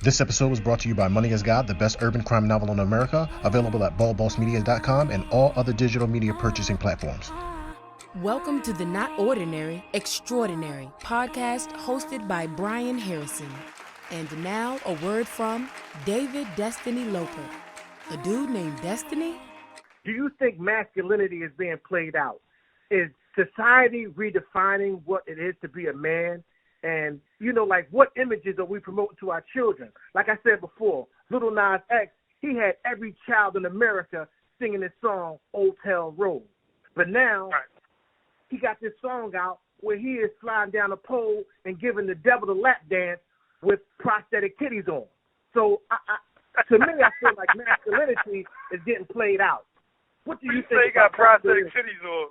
This episode was brought to you by Money is God, the best urban crime novel in America, available at ballbossmedia.com and all other digital media purchasing platforms. Welcome to the Not Ordinary, Extraordinary podcast hosted by Brian Harrison. And now a word from David Destiny Loper. A dude named Destiny? Do you think masculinity is being played out? Is society redefining what it is to be a man? And, like what images are we promoting to our children? Like I said before, Little Nas X, he had every child in America singing his song, Old Town Road. But now, he got this song out where he is sliding down a pole and giving the devil a lap dance with prosthetic titties on. So, to me, I feel like masculinity is getting played out. What do you think? He got prosthetic titties on.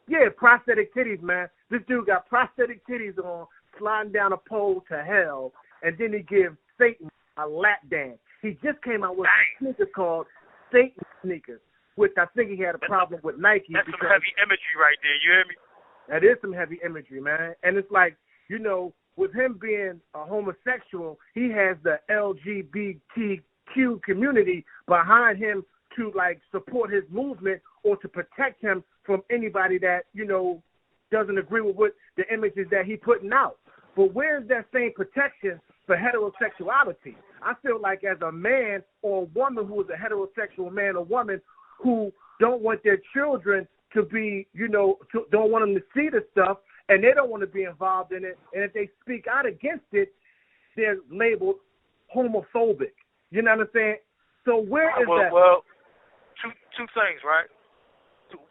Yeah, prosthetic titties, man. This dude got prosthetic titties on, sliding down a pole to hell, and then he gives Satan a lap dance. He just came out with sneakers called Satan sneakers, which I think he had a problem with Nike. That's some heavy imagery right there, you hear me? That is some heavy imagery, man. And it's like, with him being a homosexual, he has the LGBTQ community behind him to, support his movement or to protect him from anybody that, doesn't agree with what the images that he's putting out. But where's that same protection for heterosexuality? I feel like as a man or a woman who is a heterosexual man or woman who don't want their children to be, don't want them to see the stuff, and they don't want to be involved in it, and if they speak out against it, they're labeled homophobic. You know what I'm saying? So where is that? Well, two things, right?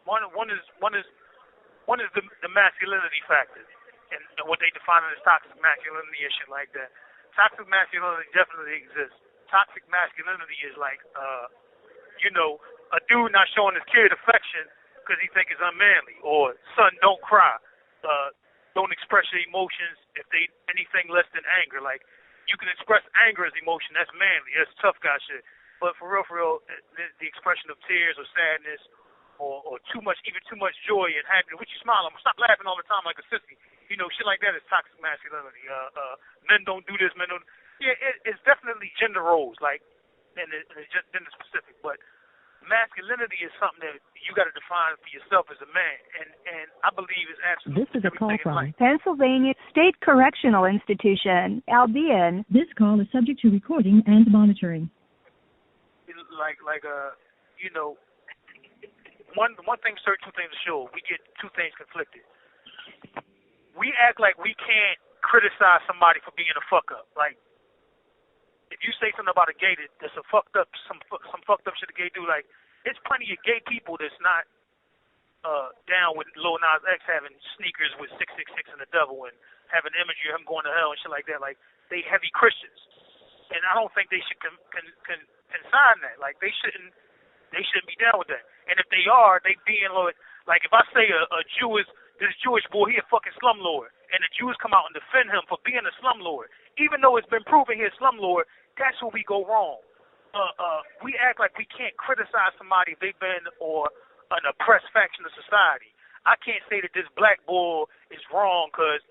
One is the masculinity factor and what they define as toxic masculinity and shit like that. Toxic masculinity definitely exists. Toxic masculinity is like, a dude not showing his kid affection because he think it's unmanly, or son, don't cry, don't express your emotions if they anything less than anger. Like, you can express anger as emotion, that's manly, that's tough guy shit. But for real, the expression of tears or sadness or too much joy and happiness, which you smile, stop laughing all the time like a sissy. Shit like that is toxic masculinity. Men don't do this, men don't. Yeah, it's definitely gender roles, and it's just gender specific. But masculinity is something that you got to define for yourself as a man, and I believe it's absolutely. This is a call from Pennsylvania State Correctional Institution, Albion. This call is subject to recording and monitoring. One thing, sir, two things are sure. We get two things conflicted. We act like we can't criticize somebody for being a fuck up. Like, if you say something about a gay that's a fucked up, some fucked up shit a gay do, like, it's plenty of gay people that's not down with Lil Nas X having sneakers with 666 and the devil and having imagery of him going to hell and shit like that. Like, they heavy Christians, and I don't think they should consign that. Like, they shouldn't be down with that. And if they are, they being like if I say a Jew is this Jewish boy, he a fucking slumlord, and the Jews come out and defend him for being a slumlord, even though it's been proven he's a slumlord, that's where we go wrong. We act like we can't criticize somebody if they've been or an oppressed faction of society. I can't say that this black boy is wrong because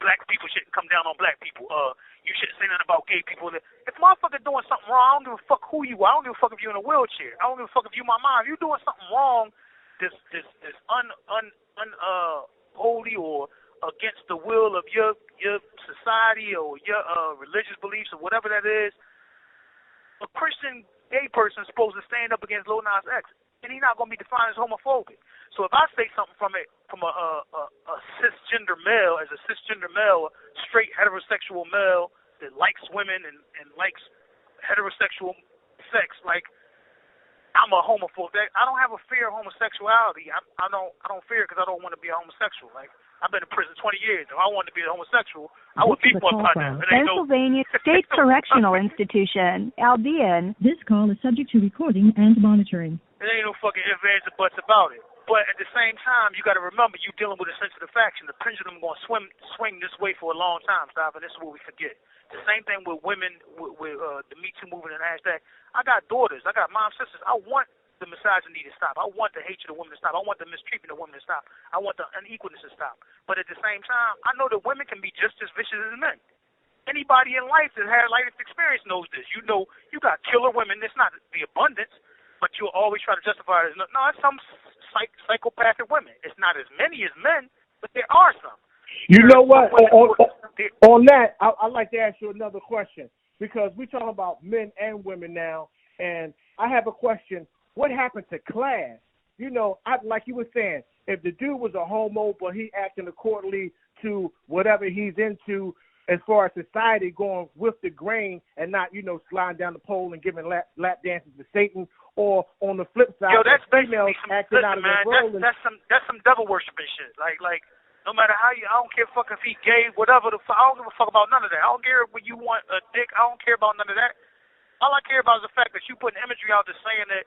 black people shouldn't come down on black people. You shouldn't say nothing about gay people. If motherfucker doing something wrong, I don't give a fuck who you are. I don't give a fuck if you're in a wheelchair. I don't give a fuck if you my mom. If you're doing something wrong, this unholy or against the will of your society or your religious beliefs or whatever that is, a Christian gay person is supposed to stand up against Lil Nas X, and he's not going to be defined as homophobic. So if I say something from a cisgender male, as a cisgender male, straight heterosexual male that likes women and likes heterosexual sex, like, I'm a homophobe. I don't have a fear of homosexuality. I don't fear it because I don't want to be a homosexual. Like, I've been in prison 20 years. If I wanted to be a homosexual, I would be one by now. Pennsylvania State Correctional Institution, Albion. This call is subject to recording and monitoring. There ain't no fucking ifs, ands, or buts about it. But at the same time, you got to remember, you're dealing with a sensitive faction. The pendulum going to swing this way for a long time, Stop, and this is what we forget. The same thing with women, with the Me Too movement and hashtag. I got daughters. I got mom, sisters. I want the misogyny to stop. I want the hatred of women to stop. I want the mistreatment of women to stop. I want the unequalness to stop. But at the same time, I know that women can be just as vicious as men. Anybody in life that had life experience knows this. You know, you got killer women. It's not the abundance, but you'll always try to justify it as, no, it's some psychopathic women. It's not as many as men, but there are some. You know what? On that, I'd like to ask you another question, because we're talking about men and women now, and I have a question. What happened to class? You know, like you were saying, if the dude was a homo, but he acting accordingly to whatever he's into, as far as society going with the grain and not, you know, sliding down the pole and giving lap dances to Satan, or on the flip side, that's females acting out of their role. That's some devil worshiping shit. Like no matter how I don't care fucking if he gay, whatever the fuck, I don't give a fuck about none of that. I don't care when you want a dick. I don't care about none of that. All I care about is the fact that you put an imagery out there saying that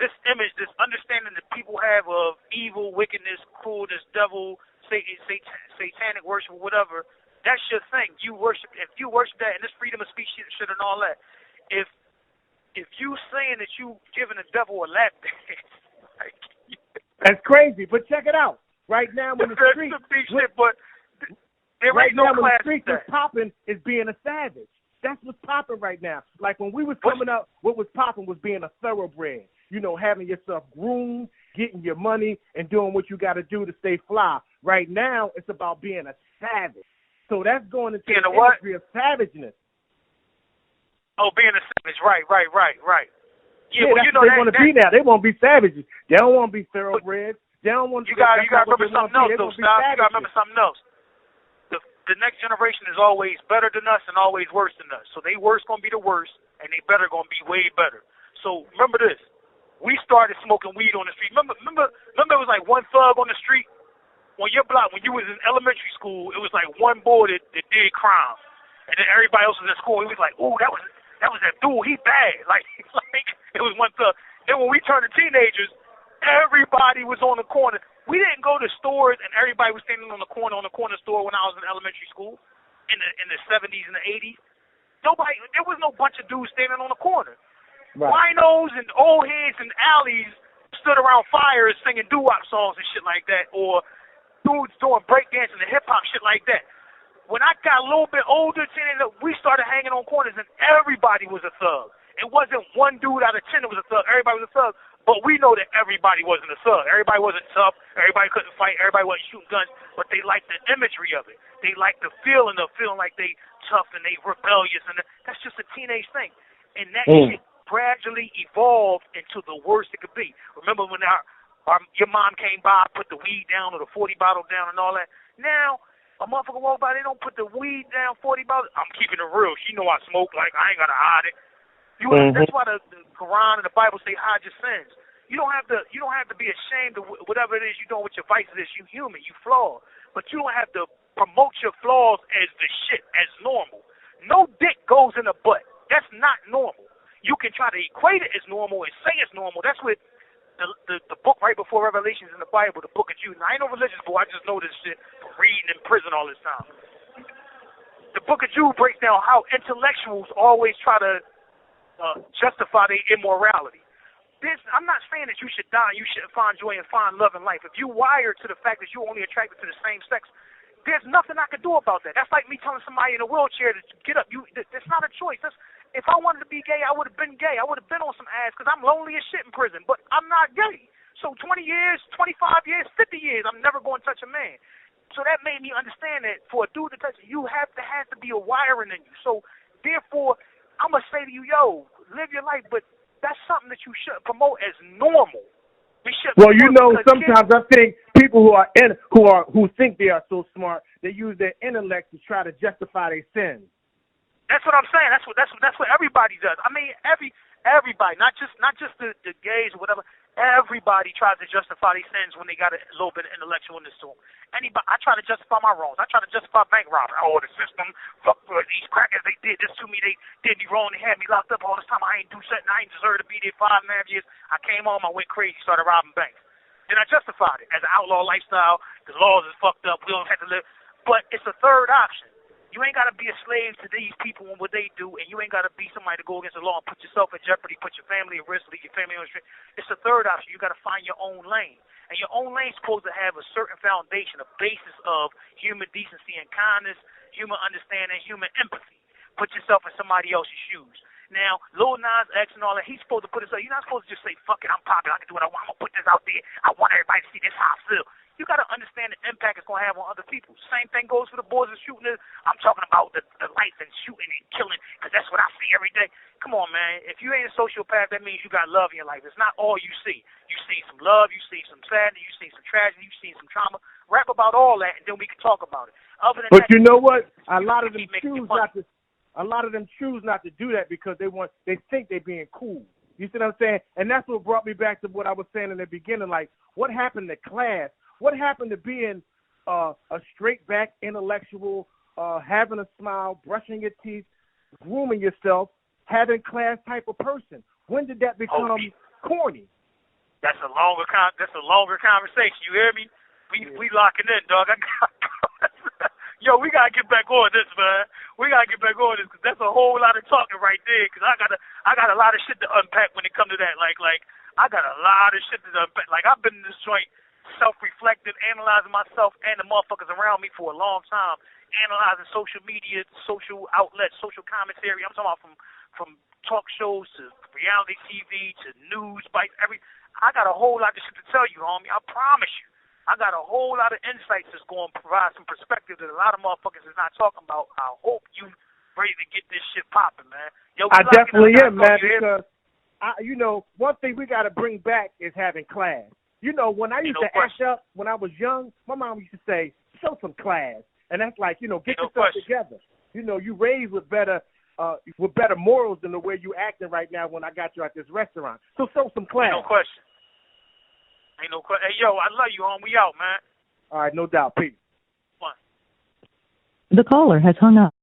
this image, this understanding that people have of evil, wickedness, cruelness, devil, satanic worship, or whatever. That's your thing. If you worship that, and this freedom of speech shit and all that, if you saying that you giving the devil a lap dance, like, that's crazy. But check it out. Right now, when the street, right now when the street is popping, is being a savage. That's what's popping right now. Like when we was coming up, what was popping was being a thoroughbred. You know, having yourself groomed, getting your money, and doing what you got to do to stay fly. Right now, it's about being a savage. So that's going into the industry of savageness. Oh, being a savage, right. Yeah, well, you know they want to be now. They want to be savages. They don't want to be thoroughbreds. They don't want to. You got to remember something else, though, Stop. You got to remember something else. The next generation is always better than us and always worse than us. So they worst going to be the worst, and they better going to be way better. So remember this. We started smoking weed on the street. Remember it was like one thug on the street? On your block, when you was in elementary school, it was like one boy that did crime, and then everybody else was in school. He was like, "Ooh, that was that dude. He bad." Like it was one thug. Then when we turned to teenagers, everybody was on the corner. We didn't go to stores, and everybody was standing on the corner store when I was in elementary school, in the 70s and the 80s. There was no bunch of dudes standing on the corner. Right. Winos and old heads and alleys stood around fires singing doo-wop songs and shit like that, or dudes doing breakdancing and hip-hop, shit like that. When I got a little bit older, we started hanging on corners, and everybody was a thug. It wasn't one dude out of 10 that was a thug. Everybody was a thug. But we know that everybody wasn't a thug. Everybody wasn't tough. Everybody couldn't fight. Everybody wasn't shooting guns. But they liked the imagery of it. They liked the feeling of feeling like they tough and they rebellious. And that's just a teenage thing. And that shit gradually evolved into the worst it could be. Remember when your mom came by, put the weed down or the 40 bottle down and all that? Now, a motherfucker walk by, they don't put the weed down, 40 bottles. I'm keeping it real. She know I smoke. Like, I ain't got to hide it. That's why the Quran and the Bible say hide your sins. You don't have to be ashamed of whatever it is you're doing with your vices. You human, you flawed. But you don't have to promote your flaws as the shit, as normal. No dick goes in the butt. That's not normal. You can try to equate it as normal and say it's normal. That's what the book right before Revelations in the Bible, the book of Jude. Now, I ain't no religious boy. I just know this shit from reading in prison all this time. The book of Jude breaks down how intellectuals always try to justify their immorality. I'm not saying that you should die, you shouldn't find joy and find love in life. If you wired to the fact that you're only attracted to the same sex, there's nothing I can do about that. That's like me telling somebody in a wheelchair to get up. That's not a choice. If I wanted to be gay, I would have been gay. I would have been on some ass because I'm lonely as shit in prison. But I'm not gay. So 20 years, 25 years, 50 years, I'm never going to touch a man. So that made me understand that for a dude to touch you, has to be a wiring in you. So therefore, I'm going to say to you, yo, live your life, but that's something that you should promote as normal. Well, you know, sometimes I think people who think they are so smart, they use their intellect to try to justify their sins. That's what I'm saying. That's what everybody does. I mean, everybody, not just the gays or whatever. Everybody tries to justify their sins when they got a little bit of intellectualness to them. I try to justify my wrongs. I try to justify bank robbery. Oh, the system, fuck these crackers, they did this to me. They did me wrong. They had me locked up all this time. I ain't do something. I ain't deserve to be there 5.5 years. I came home. I went crazy, started robbing banks. Then I justified it as an outlaw lifestyle. The laws is fucked up. We don't have to live. But it's a third option. You ain't got to be a slave to these people and what they do, and you ain't got to be somebody to go against the law and put yourself in jeopardy, put your family at risk, leave your family on the street. It's the third option. You got to find your own lane. And your own lane's supposed to have a certain foundation, a basis of human decency and kindness, human understanding, human empathy. Put yourself in somebody else's shoes. Now, Lil Nas X and all that, he's supposed to put himself. You're not supposed to just say, fuck it, I'm popular, I can do what I want, I'm going to put this out there. I want everybody to see this how I feel. You got to understand the impact it's going to have on other people. Same thing goes for the boys that's shooting this. I'm talking about the life and shooting and killing, because that's what I see every day. Come on, man. If you ain't a sociopath, that means you got love in your life. It's not all you see. You see some love, you see some sadness, you see some tragedy, you see some trauma. Rap about all that, and then we can talk about it. Other than But that, you know what? A lot of them keep choose not to. A lot of them choose not to do that because they think they're being cool. You see what I'm saying? And that's what brought me back to what I was saying in the beginning. Like, what happened to class? What happened to being a straight-back intellectual, having a smile, brushing your teeth, grooming yourself, having class type of person? When did that become corny? That's a longer conversation. You hear me? We locking in, dog. Yo, we gotta get back on this, man. We gotta get back on this because that's a whole lot of talking right there. Because I got a lot of shit to unpack when it comes to that. Like I got a lot of shit to unpack. Like I've been in this joint, self-reflective, analyzing myself and the motherfuckers around me for a long time, analyzing social media, social outlets, social commentary. I'm talking about from talk shows to reality TV to news bites. I got a whole lot of shit to tell you, homie. I promise you. I got a whole lot of insights that's going to provide some perspective that a lot of motherfuckers is not talking about. I hope you ready to get this shit popping, man. Yo, I definitely am, man, because, one thing we got to bring back is having class. You know, when I used to act up when I was young, my mom used to say, show some class. And that's like, get yourself together. You know, you raised with better morals than the way you acting right now when I got you at this restaurant. So show some class. No question. Ain't no question. Hey, yo, I love you, home. We out, man. All right, no doubt. Peace. The caller has hung up.